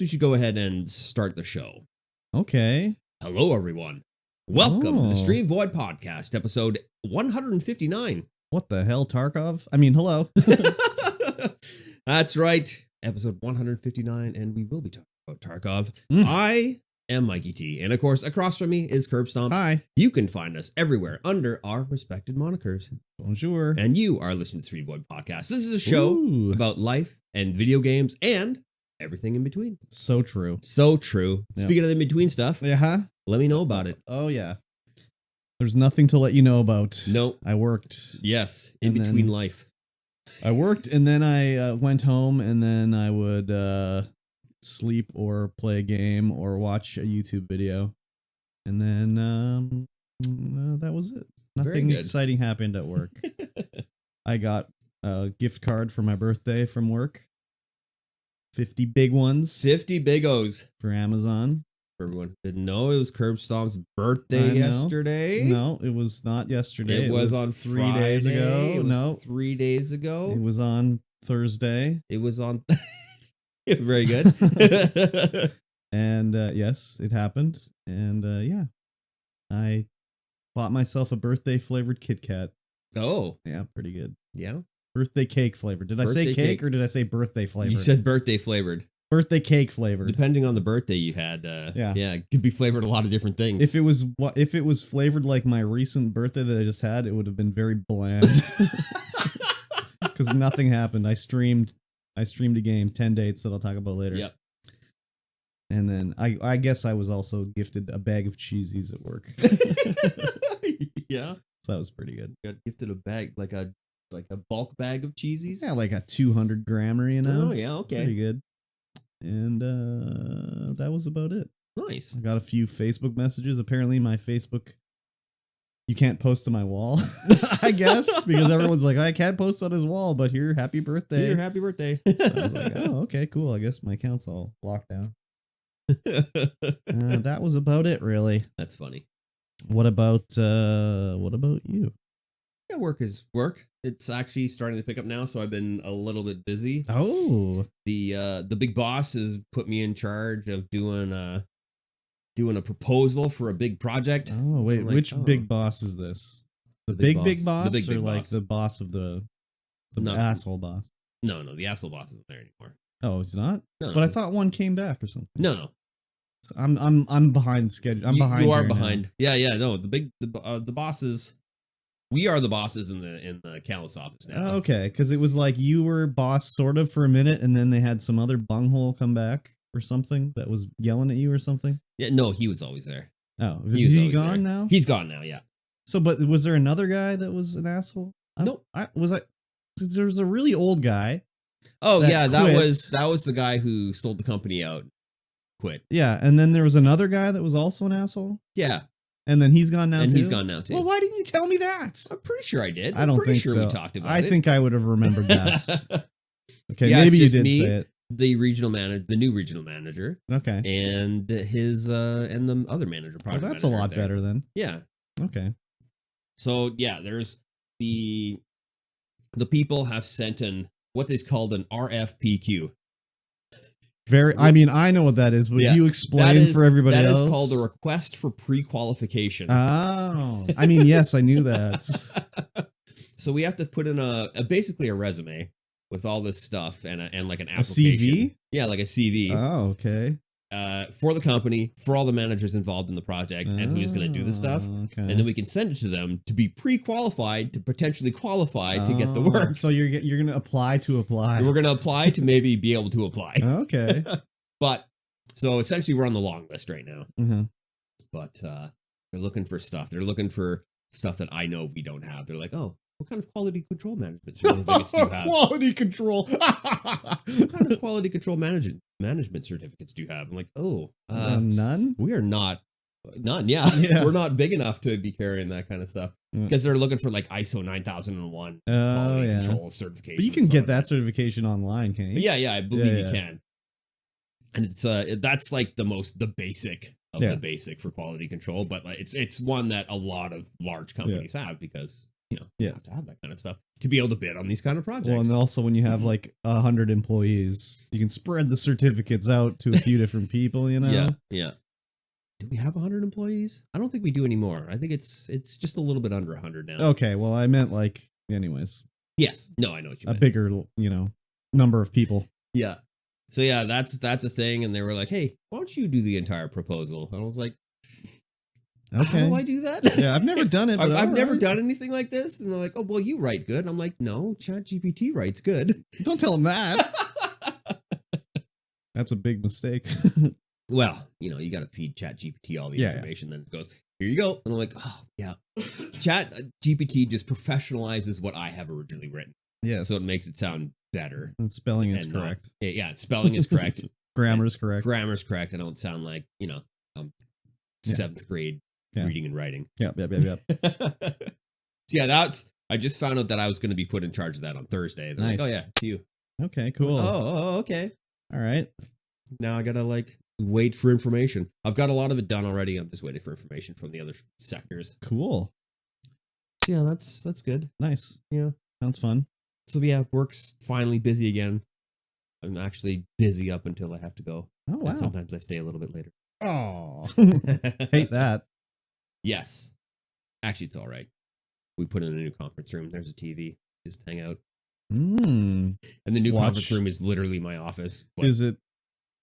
we should go ahead and start the show. Okay. Hello, everyone. Welcome to the Oh. Stream Void Podcast, episode 159. What the hell, Tarkov? I mean, hello. That's right, episode 159, and we will be talking about Tarkov. Mm. I am Mikey T, and of course, across from me is Curbstomp. Hi. You can find us everywhere under our respected monikers. Bonjour. And you are listening to Stream Void Podcast. This is a show Ooh, about life and video games and everything in between. so true. So true. Yep. Speaking of in between stuff, Yeah, huh? let me know about it. Oh, yeah. There's nothing to let you know about. No. I worked. Yes. In And between then- life. I worked, and then I went home, and then I would sleep or play a game or watch a YouTube video. And then that was it. Very Nothing good. exciting happened at work. I got a gift card for my birthday from work. 50 big ones 50 big O's. for Amazon. For everyone who didn't know, it was Curbstomp's birthday I know. yesterday. No, it was not yesterday. It was on 3 Friday. days ago. It was No, 3 days ago. it was on Thursday. It was on. Very good. And yes, it happened. And yeah, I bought myself a birthday flavored Kit Kat. Oh, Yeah, pretty good. yeah. Birthday cake flavored. Did I Birthday say cake. cake or did I say birthday flavored? You said birthday flavored. birthday cake flavored. Depending on the birthday you had, Yeah. it could be flavored a lot of different things. If it was flavored like my recent birthday that I just had, it would have been very bland. Because nothing happened. I streamed a game, 10 dates that I'll talk about later. Yep. And then I guess I was also gifted a bag of cheesies at work. Yeah. So that was pretty good. Got gifted a bag, like a bulk bag of cheesies. Yeah, like a 200 grammer, you know? Oh, yeah. Okay. Pretty good. And that was about it. Nice. I got a few Facebook messages. Apparently my Facebook, you can't post to my wall, I guess, because everyone's like, I can't post on his wall, but here, happy birthday. Here, happy birthday. So I was like, oh, okay, cool. I guess my account's all locked down. That was about it, really. That's funny. What about you? Yeah, work is work. It's actually starting to pick up now, so I've been a little bit busy. Oh, The big boss has put me in charge of doing a proposal for a big project. oh, wait, I'm like, which oh. big boss is this? The big big boss. boss, The big or like boss. the boss of the No. asshole boss? No, the asshole boss isn't there anymore. Oh, it's not. No, But I thought one came back or something. no. So I'm behind schedule. I'm behind. You are here now. behind. Yeah. No, the bosses. We are the bosses in the Callis office now. Oh, okay, because it was like you were boss sort of for a minute, and then they had some other bunghole come back or something that was yelling at you or something. Yeah, no, he was always there. Oh, He is was he always gone there. now? He's gone now. Yeah. So, but was there another guy that was an asshole? Nope. There was a really old guy. Oh That yeah, quit. that was the guy who sold the company out. Quit. Yeah, and then there was another guy that was also an asshole, Yeah, and then he's gone now and too. he's gone now too. Well, why didn't you tell me that? I'm pretty sure I did. I don't I'm pretty think sure so. we talked about I it. think I would have remembered that. Okay, Yeah, maybe you it's just did me. say it. the new regional manager, Okay, and his and the other manager. well, Project that's a manager lot out there. better then. Yeah. Okay. So yeah, there's the people have sent what is called an RFPQ. I mean, I know what that is, but Yeah, you explain for everybody that else. is called a request for pre-qualification. Oh, I mean, yes, I knew that. So we have to put in basically a resume with all this stuff and like an A application. CV? Yeah, like a CV Oh, okay. For the company, for all the managers involved in the project, and who's going to do the stuff. Oh, okay. And then we can send it to them to be pre-qualified to potentially qualify to get the Oh, work. So you're gonna apply to apply. And we're going to apply to maybe be able to apply. Okay. But so essentially we're on the long list right now. Mhm. But they're looking for stuff. They're looking for stuff that I know we don't have. They're like, oh, what kind of quality control management certificates do you have? Quality control. What kind of quality control management certificates do you have? I'm like, oh, None. we are none. Yeah. Yeah. We're not big enough to be carrying that kind of stuff Mm. because they're looking for like ISO 9001 Oh quality yeah. control certification. But you can get that certification online, can't you? Yeah, I believe Yeah. you can. And it's that's like the basic of Yeah. the basic for quality control, but like it's one that a lot of large companies have because you know, Yeah. you have to have that kind of stuff to be able to bid on these kind of projects. Well, and also when you have like 100 employees, you can spread the certificates out to a few different people, you know? Yeah, yeah. Do we have 100 employees? I don't think we do anymore. I think it's just a little bit under 100 now. Okay, well, I meant like, anyways, Yes. No, I know what you a meant. bigger, number of people. Yeah. So yeah, that's a thing. And they were like, hey, why don't you do the entire proposal? And I was like, how do I Okay. do that? Yeah, I've never done it. But I've never alright. done anything like this. And they're like, oh, well, you write good. And I'm like, no, ChatGPT writes good. Don't tell them that. That's a big mistake. Well, you know, you got to feed ChatGPT all the Yeah, information. Then it goes, here you go. And I'm like, oh, yeah. ChatGPT just professionalizes what I have originally written. Yes. So it makes it sound better. And spelling is and not- correct. yeah, spelling is correct. Grammar is correct. Grammar's correct. I don't sound like, Yeah. 7th grade Yeah. reading and writing. Yep. So yeah, I just found out that I was going to be put in charge of that on Thursday. They're like, Nice. oh yeah, it's you. Okay, cool. Oh, okay. All right. Now I gotta like wait for information. I've got a lot of it done already. I'm just waiting for information from the other sectors. Cool. So yeah, that's good. Nice. Yeah. Sounds fun. So yeah, work's finally busy again. I'm actually busy up until I have to go. Oh, And wow. sometimes I stay a little bit later. Oh, hate that. Yes. Actually, it's all right. We put in a new conference room. There's a TV. Just hang out. Mm. And the new Watch. conference room is literally my office. But Is it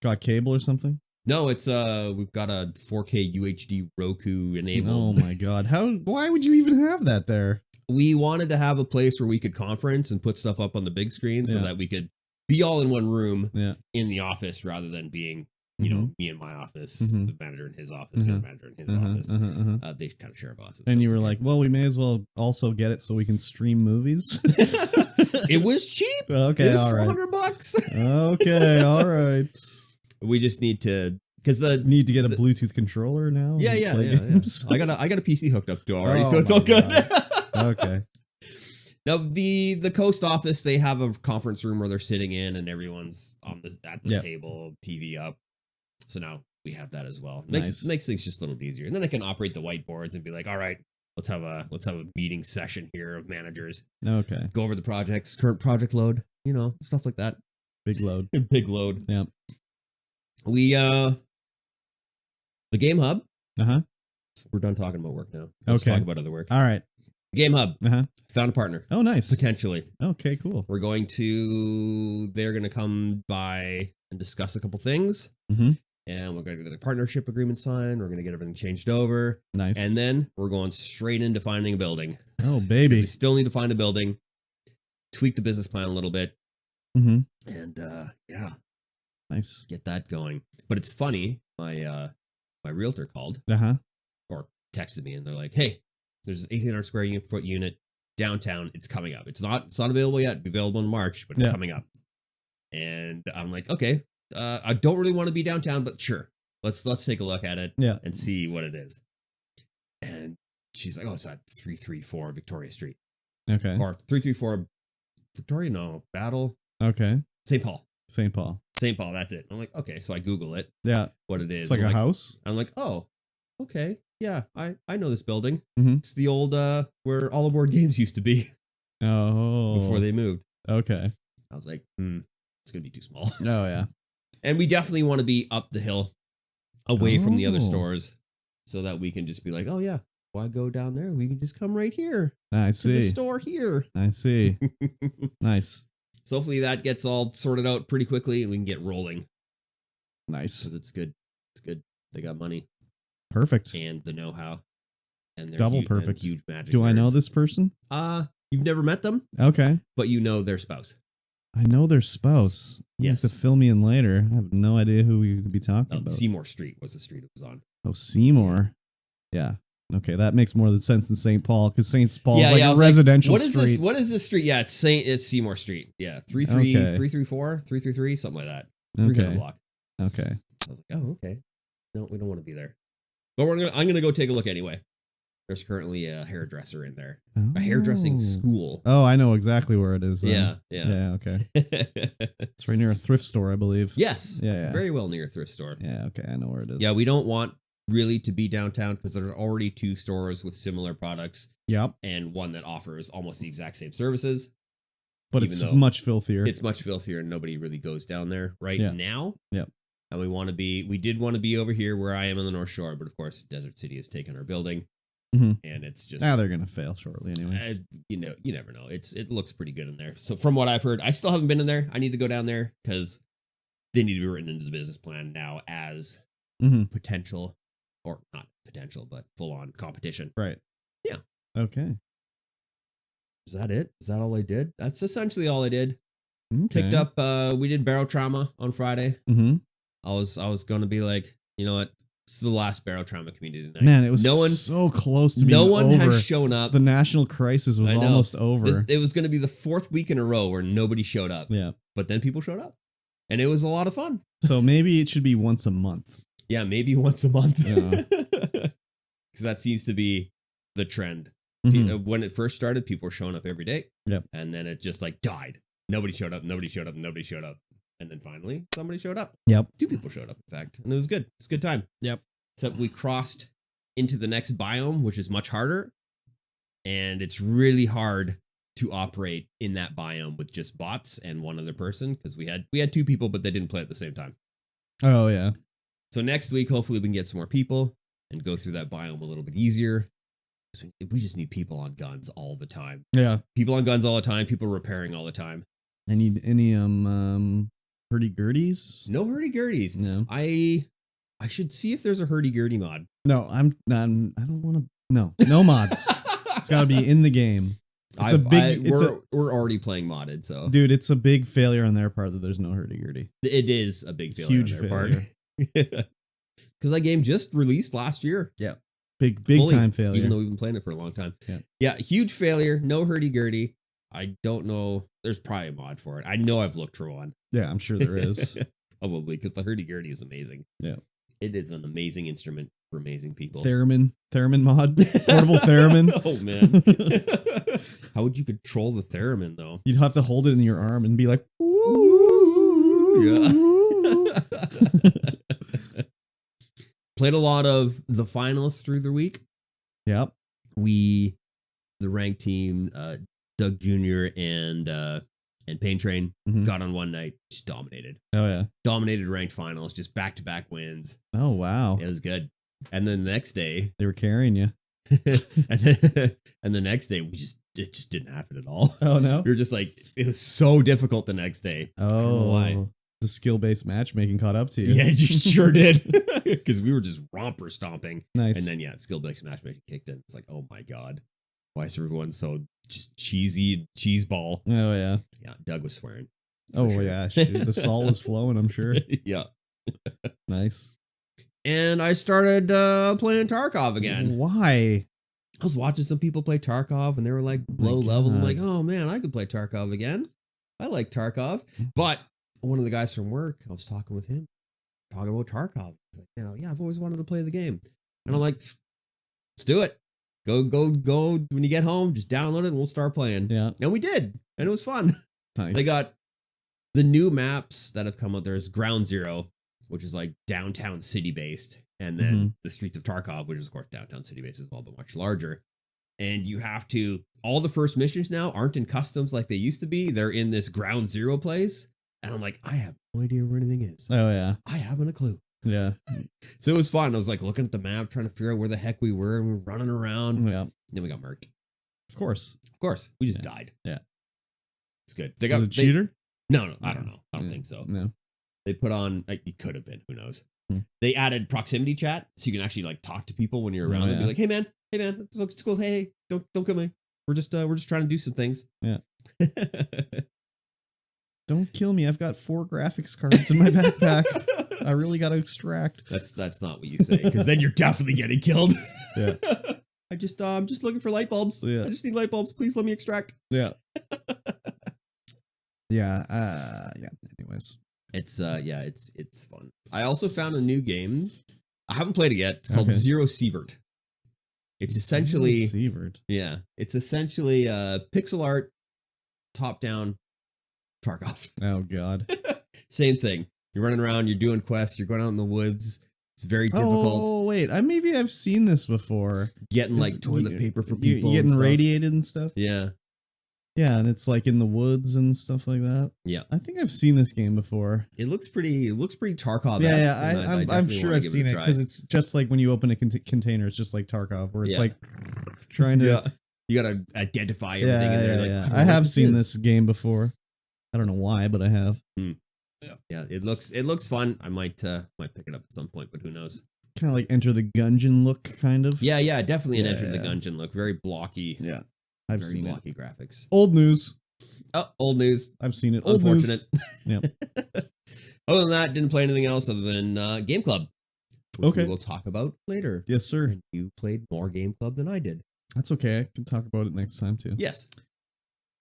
got cable or something? no, it's we've got a 4K UHD Roku Oh enabled. my god. Why would you even have that there? We wanted to have a place where we could conference and put stuff up on the big screen so Yeah. that we could be all in one room Yeah. in the office rather than being, you know, me in my office, Mhm. the manager in his office, and the manager in his office. They kind of share bosses. And so you it's were okay. like, well, we may as well also get it so we can stream movies. It was cheap. Okay, It was all right. $400. Okay, all right. We just need to, because the Need to get a Bluetooth controller now. yeah, and yeah, play yeah, games? I got a PC hooked up to already, Oh so it's my all good. Okay. Now the coast office, they have a conference room where they're sitting in and everyone's on at the Yeah. table, TV up. So now we have that as well. Nice. Makes things just a little bit easier. And then I can operate the whiteboards and be like, all right, let's have a meeting session here of managers. Okay. Go over the projects, current project load, you know, stuff like that. Big load. Big load. Yep. We the Game Hub. Uh-huh. We're done talking about work now. Let's Okay. talk about other work. All right. Game Hub. Uh-huh. Found a partner. Oh, nice. Potentially. Okay, cool. They're going to come by and discuss a couple things. Mhm. And we're going to get the partnership agreement signed. We're going to get everything changed over. Nice. And then we're going straight into finding a building. Oh, 'Cause baby. we still need to find a building, tweak the business plan a little bit, Mm-hmm. and yeah, Nice. get that going. But it's funny, my realtor called Uh-huh. or texted me, and they're like, "Hey, there's an 1,800 square foot unit downtown. It's coming up. It's not available yet. It'll be available in March, but it's Yeah. coming up." And I'm like, okay, I don't really want to be downtown, but sure, let's take a look at it Yeah. and see what it is. And she's like, oh, it's at 334 Victoria Street Okay. or 334 Victoria, no, Battle, Okay. St. Paul. St. Paul. St. Paul, that's it. I'm like, okay, so I Google it, Yeah. what it is. It's like I'm a house. I'm like, oh, okay, yeah, I know this building. Mhm. It's the old where All Aboard Games used to be Oh. before they moved. Okay. I was like, it's gonna be too small. Oh, yeah. And we definitely want to be up the hill, away from the other Oh. stores, so that we can just be like, oh yeah, why go down there? We can just come right here I to the see. store here. I see. Nice. So hopefully that gets all sorted out pretty quickly and we can get rolling Nice. because it's good. It's good. They got money Perfect. and the know-how, and they're Double huge, perfect. huge magic. Do I know nerds. this person? You've never met them, Okay. but you know their spouse. I know their spouse. You Yes. have to fill me in later. I have no idea who we could be talking Oh, about. Seymour Street was the street it was on. Oh, Seymour. Yeah. Okay, that makes more sense than St. Paul because St. Paul is I like a was residential what is street. this? What is this street? Yeah, it's Seymour Street. Yeah, 334, 333, something like that. 300 Okay. block. Okay. I was like, oh, okay. No, we don't want to be there. But I'm gonna go take a look anyway. There's currently a hairdresser in there. A hairdressing Oh. school. Oh, I know exactly where it is. Then. Yeah. Yeah. Okay. It's right near a thrift store, I believe. Yes. Yeah. Yeah. Very well near a thrift store. Yeah. Okay. I know where it is. Yeah, we don't want really to be downtown because there's already 2 stores with similar products Yep. and one that offers almost the exact same services. But Even it's though much filthier. It's much filthier and nobody really goes down there right Yeah. now. Yep. And we did want to be over here where I am on the North Shore, but of course Desert City has taken our building. Mhm. And it's just Now they're gonna fail shortly, anyways. you never know. It looks pretty good in there. So from what I've heard, I still haven't been in there. I need to go down there because they need to be written into the business plan now as potential, or not potential, but full on competition. Right. Yeah. Okay. Is that it? Is that all I did? That's essentially all I did. Okay. Picked up. We did Barrel Trauma on Friday. Mm-hmm. I was going to be like, you know what? This is the last Barrel Trauma community night. Man, it was no one, so close to being no one over. has shown up. The national crisis was I know. almost over. It was going to be the 4th week in a row where nobody showed up. Yeah. But then people showed up, and it was a lot of fun. So maybe it should be once a month. Yeah, maybe once a month. Yeah. Because that seems to be the trend. Mhm. When it first started, people were showing up every day. Yep. And then it just like died. Nobody showed up. Nobody showed up. Nobody showed up. And then finally, somebody showed up. Yep. 2 people showed up, in fact, and it was good. It's a good time. Yep. Except we crossed into the next biome, which is much harder, and it's really hard to operate in that biome with just bots and one other person because we had 2 people, but they didn't play at the same time. Oh yeah. So next week, hopefully, we can get some more people and go through that biome a little bit easier. We just need people on guns all the time. Yeah. People on guns all the time. People repairing all the time. Any hurdy-gurdies? No hurdy-gurdies. No. I should see if there's a hurdy-gurdy mod. No, I don't want to. No mods. It's got to be in the game. It's a big. We're already playing modded, so Dude, it's a big failure on their part that there's no hurdy-gurdy. it is a big failure Huge on their failure. part. Because that game just released last year. Yeah. Big Fully, time failure. Even though we've been playing it for a long time. Yeah. Yeah, huge failure. No hurdy-gurdy. I don't know. There's probably a mod for it. I know I've looked for one. Yeah, I'm sure there is. Probably, because the hurdy-gurdy is amazing. Yeah. It is an amazing instrument for amazing people. Theremin mod, portable theremin. Oh man, how would you control the theremin though? You'd have to hold it in your arm and be like, yeah. Played a lot of the finals through the week. Yep. The ranked team, Doug Jr. and Pain Train got on one night, just dominated. Oh yeah, dominated ranked finals, just back-to-back wins. Oh wow, it was good. And then the next day, they were carrying you. and the next day, it just didn't happen at all. Oh no, we were just like, it was so difficult the next day. Oh, I don't know why. The skill-based matchmaking caught up to you. Yeah, you sure did. Because we were just romper stomping. Nice. And then skill-based matchmaking kicked in. It's like, oh my god, why is everyone so just cheesy cheese ball? Oh yeah. Yeah, Doug was swearing. Oh sure. Yeah, shoot. The Saul was flowing, I'm sure. Yeah. Nice. And I started playing Tarkov again. Why? I was watching some people play Tarkov and they were like low level. I'm like, oh man, I could play Tarkov again. I like Tarkov. But one of the guys from work, I was talking with him, talking about Tarkov. He's like, yeah, I've always wanted to play the game. And I'm like, let's do it. Go. When you get home, just download it and we'll start playing. Yeah. And we did. And it was fun. Nice. They got the new maps that have come out. There's Ground Zero, which is like downtown city based. And then the Streets of Tarkov, which is of course downtown city based as well, but much larger. And you have to, all the first missions now aren't in customs like they used to be. They're in this Ground Zero place. And I'm like, I have no idea where anything is. Oh yeah. I haven't a clue. Yeah. So it was fun. I was like looking at the map, trying to figure out where the heck we were, and we were running around. Yeah. And then we got murked. Of course. We just died. Yeah. It's good. They got a cheater? No, I don't know. I don't think so. No. They put on, it could have been, who knows. They added proximity chat, so you can actually like talk to people when you're around and be like, hey man, it's cool. Hey, don't kill me. We're just trying to do some things. Yeah. Don't kill me. I've got 4 graphics cards in my backpack. I really got to extract. That's not what you say, because then you're definitely getting killed. Yeah. I'm just looking for light bulbs. Yeah. I just need light bulbs. Please let me extract. Yeah. Yeah. Anyways, it's fun. I also found a new game. I haven't played it yet. It's called Zero Sievert. It's essentially it's essentially pixel art, top down Tarkov. Oh god. Same thing. You're running around, you're doing quests, you're going out in the woods, It's very difficult. Oh wait, maybe I've seen this before. Getting like toilet paper for people. Getting and radiated and stuff. Yeah. Yeah, and it's like in the woods and stuff like that. Yeah. I think I've seen this game before. It looks pretty Tarkov. Yeah, I'm sure I've seen it because it's just like when you open a container, it's just like Tarkov, where it's like trying to. Yeah. You gotta identify everything in there. Yeah. I have seen this game before. I don't know why, but I have. Yeah, it looks fun. I might pick it up at some point, but who knows? Kind of like Enter the Gungeon look, kind of. Yeah, definitely an Enter the Gungeon look. Very blocky. Yeah, I've very seen blocky graphics. Old news. Oh, old news. I've seen it. Old Unfortunate. News. Yeah. Other than that, didn't play anything else other than Game Club, which okay, we will talk about later. Yes, sir. And you played more Game Club than I did. That's okay. I can talk about it next time too. Yes.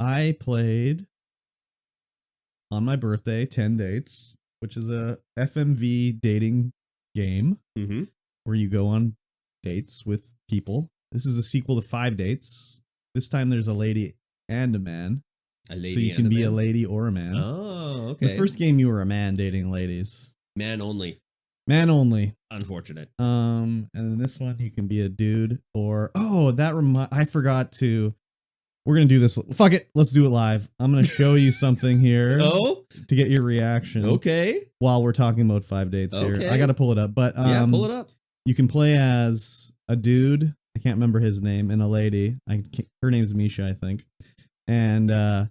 I played on my birthday 10 Dates, which is a FMV dating game where you go on dates with people. This is a sequel to 5 Dates. This time there's a lady and a man. A lady, so you can be a lady or a man. Oh, okay. The first game you were a man dating ladies. Man only. Man only. Unfortunate. And then this one you can be a dude or I forgot to. We're gonna do this. Fuck it. Let's do it live. I'm gonna show you something here. Oh, to get your reaction. Okay. While we're talking about 5 Dates here, I gotta pull it up. But pull it up. You can play as a dude. I can't remember his name, and a lady. Her name's Misha, I think. And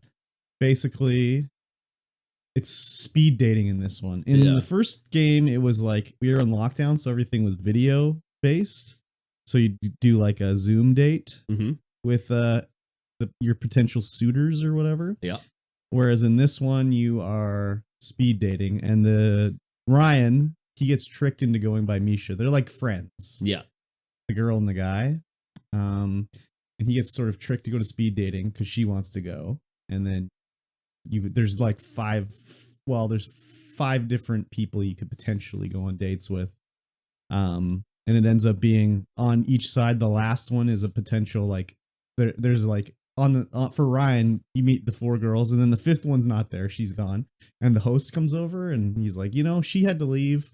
basically, it's speed dating in this one. In the first game, it was like we were in lockdown, so everything was video based. So you do like a Zoom date with your potential suitors or whatever. Yeah. Whereas in this one, you are speed dating, and the Ryan, he gets tricked into going by Misha. They're like friends. Yeah. The girl and the guy. And he gets sort of tricked to go to speed dating because she wants to go. And then there's like 5 different people you could potentially go on dates with. And it ends up being on each side. The last one is a potential, like, there's like for Ryan, you meet the 4 girls, and then the 5th one's not there. She's gone. And the host comes over and he's like, she had to leave.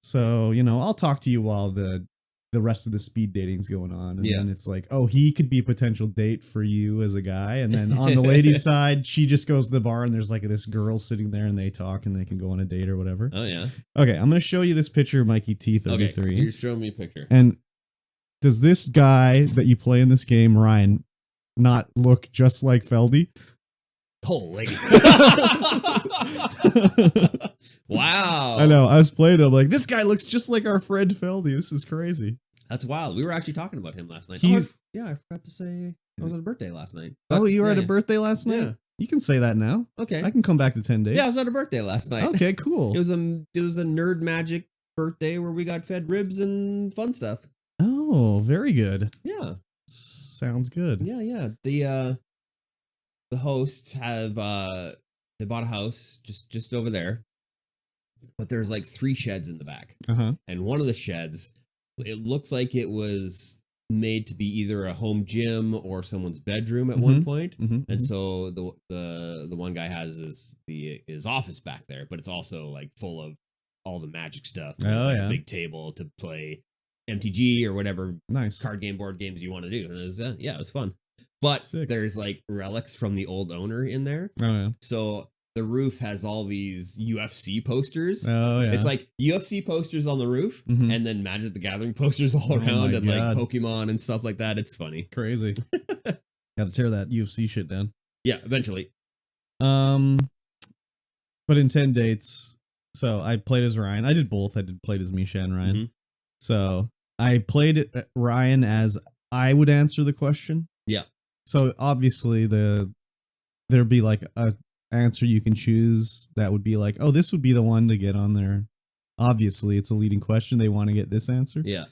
So, I'll talk to you while the rest of the speed dating's going on. And then it's like, oh, he could be a potential date for you as a guy. And then on the lady's side, she just goes to the bar and there's like this girl sitting there and they talk and they can go on a date or whatever. Oh, yeah. Okay, I'm going to show you this picture of Mikey T33. Okay, you're showing me a picture. And does this guy that you play in this game, Ryan, not look just like Feldy? Holy. Wow. I know. I was playing him like, this guy looks just like our friend Feldy. This is crazy. That's wild. We were actually talking about him last night. I forgot to say I was on a birthday last night. Oh, you were at a birthday last night? Yeah. You can say that now. Okay. I can come back to 10 days. Yeah, I was at a birthday last night. Okay, cool. It was a Nerd Magic birthday where we got fed ribs and fun stuff. Oh, very good. Yeah. Sounds good. Yeah. The hosts have they bought a house just over there, but there's like 3 sheds in the back. And one of the sheds, it looks like it was made to be either a home gym or someone's bedroom at one point. And so the one guy has his office back there, but it's also like full of all the Magic stuff. There's a big table to play MTG or whatever nice card game board games you want to do. And it was it was fun. But there's like relics from the old owner in there. Oh yeah. So the roof has all these UFC posters. Oh yeah. It's like UFC posters on the roof, and then Magic the Gathering posters all around, and like Pokemon and stuff like that. It's funny. Crazy. Got to tear that UFC shit down. Yeah, eventually. But in 10 Dates, so I played as Ryan. I did both. I played as Misha and Ryan. So I played Ryan as I would answer the question. Yeah. So obviously there'd be like a answer you can choose that would be like, oh, this would be the one to get on there. Obviously, it's a leading question. They want to get this answer. Yeah.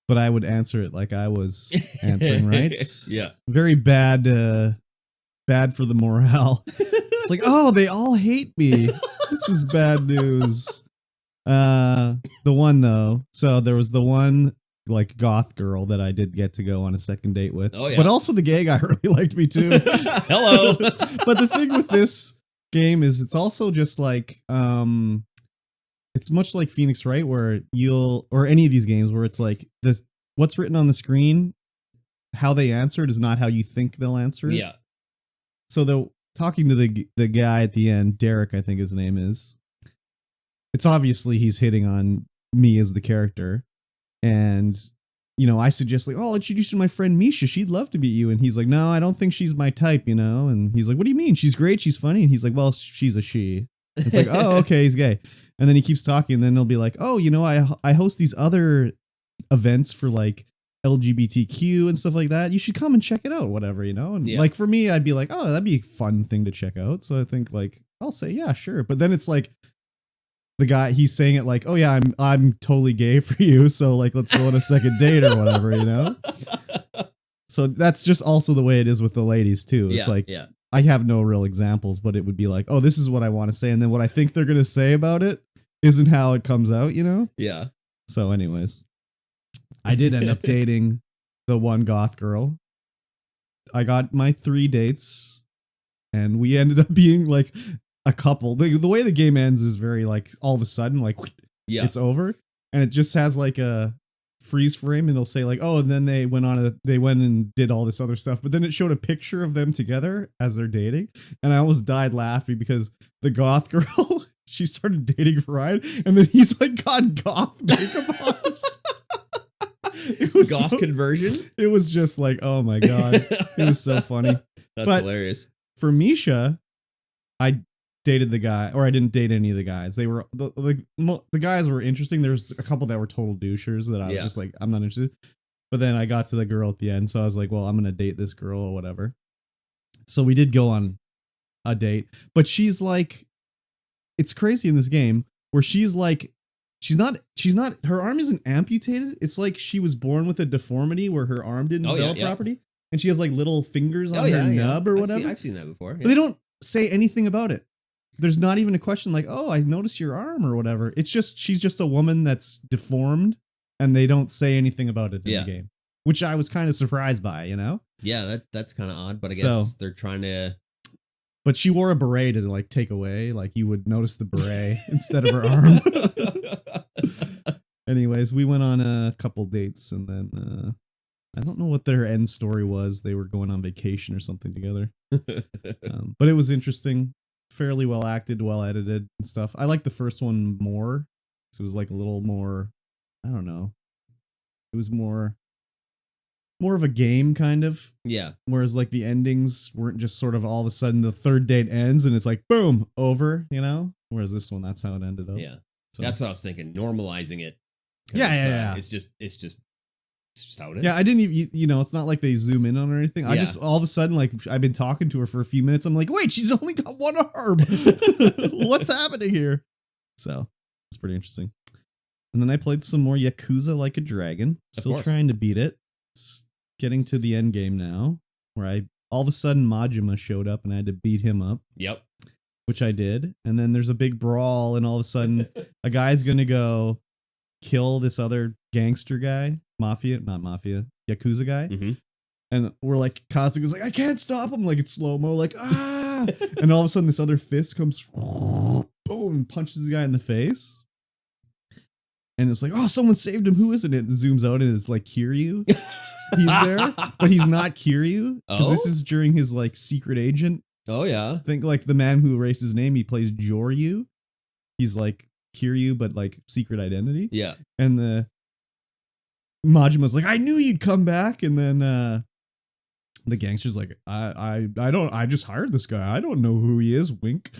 But I would answer it like I was answering, right? Yeah. Very bad for the morale. It's like, oh, they all hate me. This is bad news. The one though. So there was the one like goth girl that I did get to go on a second date with. Oh yeah. But also the gay guy really liked me too. Hello. But the thing with this game is it's also just like it's much like Phoenix Wright, where or any of these games where it's like this, what's written on the screen, how they answer it is not how you think they'll answer it. Yeah. So talking to the guy at the end, Derek, I think his name is, it's obviously he's hitting on me as the character. And, you know, I suggest like, oh, I'll introduce you to my friend Misha. She'd love to meet you. And he's like, no, I don't think she's my type, you know? And he's like, what do you mean? She's great. She's funny. And he's like, well, she's a she. It's like, oh, okay, he's gay. And then he keeps talking. And then he'll be like, oh, you know, I host these other events for like LGBTQ and stuff like that. You should come and check it out, whatever, you know? And like for me, I'd be like, oh, that'd be a fun thing to check out. So I think like, I'll say, yeah, sure. But then it's like, the guy, he's saying it like, oh yeah, I'm totally gay for you, so like let's go on a second date or whatever, you know? So that's just also the way it is with the ladies too. It's like, I have no real examples, but it would be like, oh, this is what I want to say, and then what I think they're gonna say about it isn't how it comes out, you know? Yeah. So anyways, I did end up dating the one goth girl. I got my 3 dates, and we ended up being like a couple. The way the game ends is very like all of a sudden like it's over, and it just has like a freeze frame, and it'll say like, oh, and then they went and did all this other stuff, but then it showed a picture of them together as they're dating, and I almost died laughing because the goth girl, she started dating Ryan, and then he's like got goth makeup on. It was goth conversion. It was just like, oh my god, it was so funny. That's hilarious. For Misha, I dated the guy, or I didn't date any of the guys. They were the guys were interesting. There's a couple that were total douchers that I was just like, I'm not interested. But then I got to the girl at the end, so I was like, well, I'm gonna date this girl or whatever. So we did go on a date, but she's like, it's crazy in this game where she's like, she's not, her arm isn't amputated. It's like she was born with a deformity where her arm didn't develop properly, and she has like little fingers on her nub or whatever. I've seen that before. But they don't say anything about it. There's not even a question like, oh, I noticed your arm or whatever. It's just, she's just a woman that's deformed, and they don't say anything about it in the game, which I was kind of surprised by, you know? Yeah, that's kind of odd, but I guess they're trying to. But she wore a beret to like take away, like you would notice the beret instead of her arm. Anyways, we went on a couple dates, and then I don't know what their end story was. They were going on vacation or something together. But it was interesting. Fairly well acted, well edited and stuff. I like the first one more. So it was like a little more, I don't know. It was more of a game kind of. Yeah. Whereas like the endings weren't just sort of all of a sudden the third date ends and it's like boom, over, you know? Whereas this one, that's how it ended up. Yeah. So that's what I was thinking. Normalizing it. Yeah. It's just how it is. Yeah, I didn't even, you know, it's not like they zoom in on or anything. I just all of a sudden, like, I've been talking to her for a few minutes. I'm like, wait, she's only got one arm. What's happening here? So it's pretty interesting. And then I played some more Yakuza Like a Dragon. Still trying to beat it. It's getting to the end game now, where all of a sudden Majima showed up and I had to beat him up. Yep. Which I did. And then there's a big brawl, and all of a sudden a guy's going to go kill this other gangster guy. Yakuza guy. Mm-hmm. And we're like, Kazuka's like, I can't stop him. Like, it's slow-mo, like, ah. And all of a sudden, this other fist comes, boom, punches the guy in the face. And it's like, oh, someone saved him. Who is it? And it zooms out, and it's like Kiryu. He's there, but he's not Kiryu. Because this is during his, like, secret agent. Oh, yeah. Think, like, the man who erased his name, he plays Joryu. He's, like, Kiryu, but, like, secret identity. Yeah. And the Majima's like, I knew you'd come back, and then the gangster's like, I just hired this guy. I don't know who he is. Wink.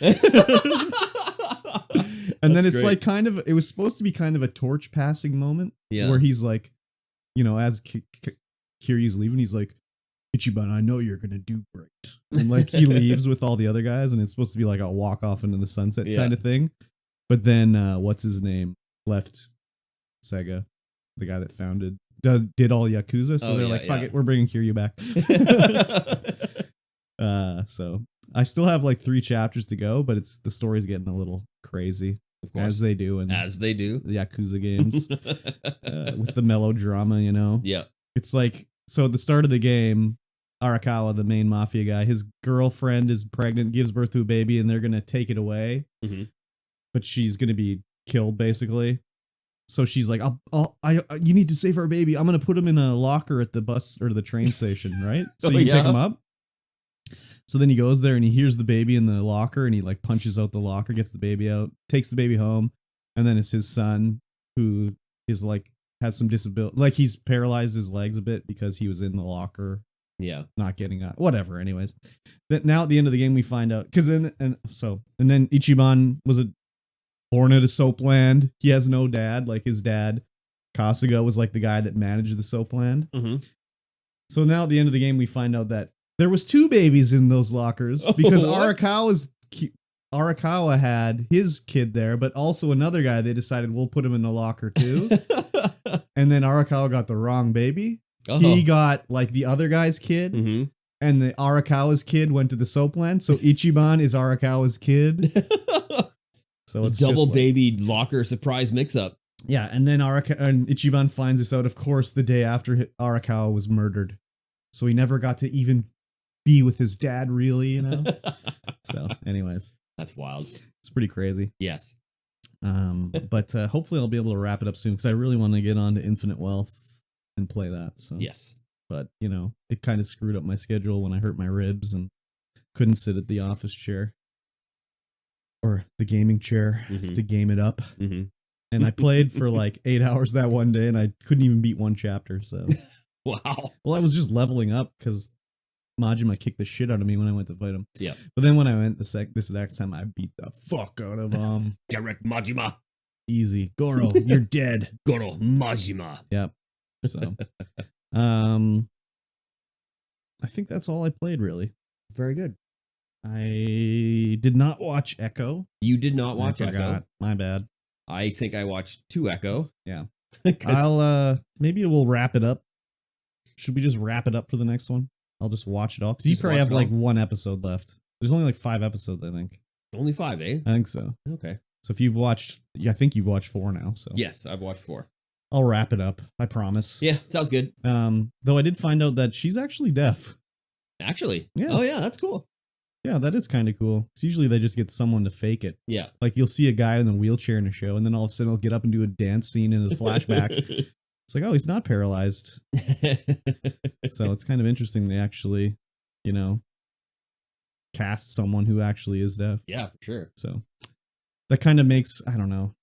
And then it's great. Like kind of, it was supposed to be kind of a torch passing moment, where he's like, you know, as Kiryu's leaving, he's like, Ichiban, I know you're gonna do great, and like he leaves with all the other guys, and it's supposed to be like a walk off into the sunset kind of thing. But then what's his name left Sega. The guy that founded did all Yakuza, so they're like, fuck it, we're bringing Kiryu back. So I still have like 3 chapters to go, but the story's getting a little crazy, of course, as they do the Yakuza games, with the melodrama, you know. Yeah, it's like, so at the start of the game, Arakawa, the main mafia guy, his girlfriend is pregnant, gives birth to a baby, and they're gonna take it away, but she's gonna be killed basically. So she's like, you need to save our baby. I'm gonna put him in a locker at the bus or the train station, right? So you can pick him up. So then he goes there and he hears the baby in the locker and he like punches out the locker, gets the baby out, takes the baby home, and then it's his son who is like has some disability, like he's paralyzed his legs a bit because he was in the locker. Yeah, not getting out. Whatever. Anyways, that now at the end of the game we find out because then Ichiban was born at a soap land. He has no dad. Like his dad, Kasuga, was like the guy that managed the soap land. Mm-hmm. So now at the end of the game, we find out that there was 2 babies in those lockers because Arakawa had his kid there, but also another guy. They decided we'll put him in a locker too. And then Arakawa got the wrong baby. Oh. He got like the other guy's kid. Mm-hmm. And the Arakawa's kid went to the soap land. So Ichiban is Arakawa's kid. So it's double baby locker surprise mix up. Yeah, and then Ichiban finds this out, of course, the day after Arakawa was murdered. So he never got to even be with his dad, really, you know? So, anyways. That's wild. It's pretty crazy. Yes. But hopefully I'll be able to wrap it up soon because I really want to get on to Infinite Wealth and play that. So yes. But, you know, it kind of screwed up my schedule when I hurt my ribs and couldn't sit at the office chair. Or the gaming chair to game it up. Mm-hmm. And I played for like 8 hours that one day and I couldn't even beat one chapter. So, wow. Well, I was just leveling up because Majima kicked the shit out of me when I went to fight him. Yeah. But then when I went this next time, I beat the fuck out of Direct Majima. Easy. Goro, you're dead. Goro Majima. Yep. So, I think that's all I played really. Very good. I did not watch Echo. You did not watch Echo. My bad. I think I watched 2 Echo. Yeah. Maybe we'll wrap it up. Should we just wrap it up for the next one? I'll just watch it all. Because you probably have like 1 episode left. There's only like 5 episodes, I think. Only 5, eh? I think so. Okay. So if you've watched, I think you've watched 4 now. So yes, I've watched 4. I'll wrap it up. I promise. Yeah, sounds good. Though I did find out that she's actually deaf. Actually? Yeah. Oh yeah, that's cool. Yeah, that is kind of cool. Because usually they just get someone to fake it. Yeah. Like you'll see a guy in a wheelchair in a show, and then all of a sudden he'll get up and do a dance scene in the flashback. It's like, oh, he's not paralyzed. So it's kind of interesting they actually, you know, cast someone who actually is deaf. Yeah, for sure. So that kind of makes, I don't know,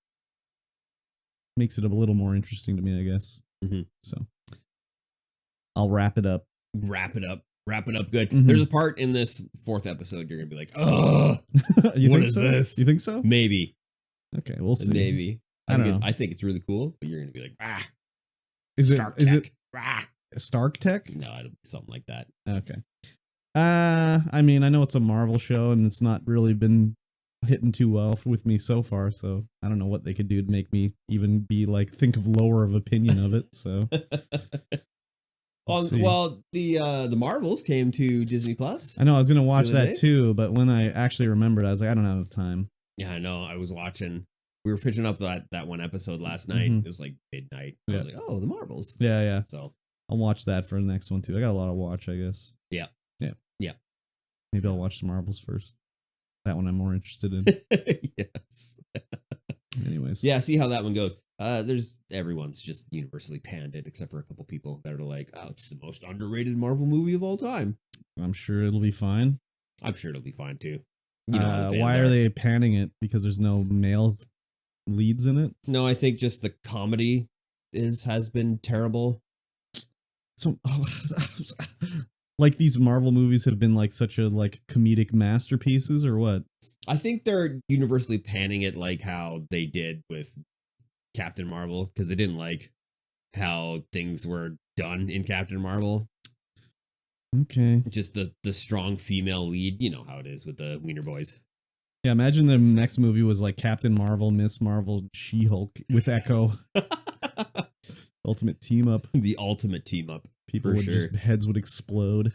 makes it a little more interesting to me, I guess. Mm-hmm. So I'll wrap it up. Wrap it up good. Mm-hmm. There's a part in this 4th episode you're gonna be like, oh, what is this? You think so? Maybe. Okay, we'll see. Maybe. I think it's really cool, but you're gonna be like, is it Stark Tech? No, it'll be something like that. Okay. I mean, I know it's a Marvel show and it's not really been hitting too well with me so far, so I don't know what they could do to make me even be like think of lower of opinion of it. So well, the Marvels came to Disney Plus. I know I was gonna watch that too, but when I actually remembered, I was like, I don't have time. Yeah, I know. I was watching. We were finishing up that one episode last night. Mm-hmm. It was like midnight. Yeah. I was like, oh, the Marvels. Yeah. So I'll watch that for the next one too. I got a lot to watch, I guess. Yeah. Maybe I'll watch the Marvels first. That one I'm more interested in. Yes. Anyways. Yeah, see how that one goes. Everyone's just universally panned it, except for a couple people that are like, oh, it's the most underrated Marvel movie of all time. I'm sure it'll be fine. I'm sure it'll be fine too. Why are they panning it? Because there's no male leads in it? No, I think just the comedy has been terrible. So like these Marvel movies have been like such a like comedic masterpieces or what? I think they're universally panning it like how they did with Captain Marvel, because they didn't like how things were done in Captain Marvel. Okay. Just the strong female lead, you know how it is with the Wiener Boys. Yeah, imagine the next movie was like Captain Marvel, Miss Marvel, She-Hulk with Echo. Ultimate team up. The ultimate team up. People would just, heads would explode.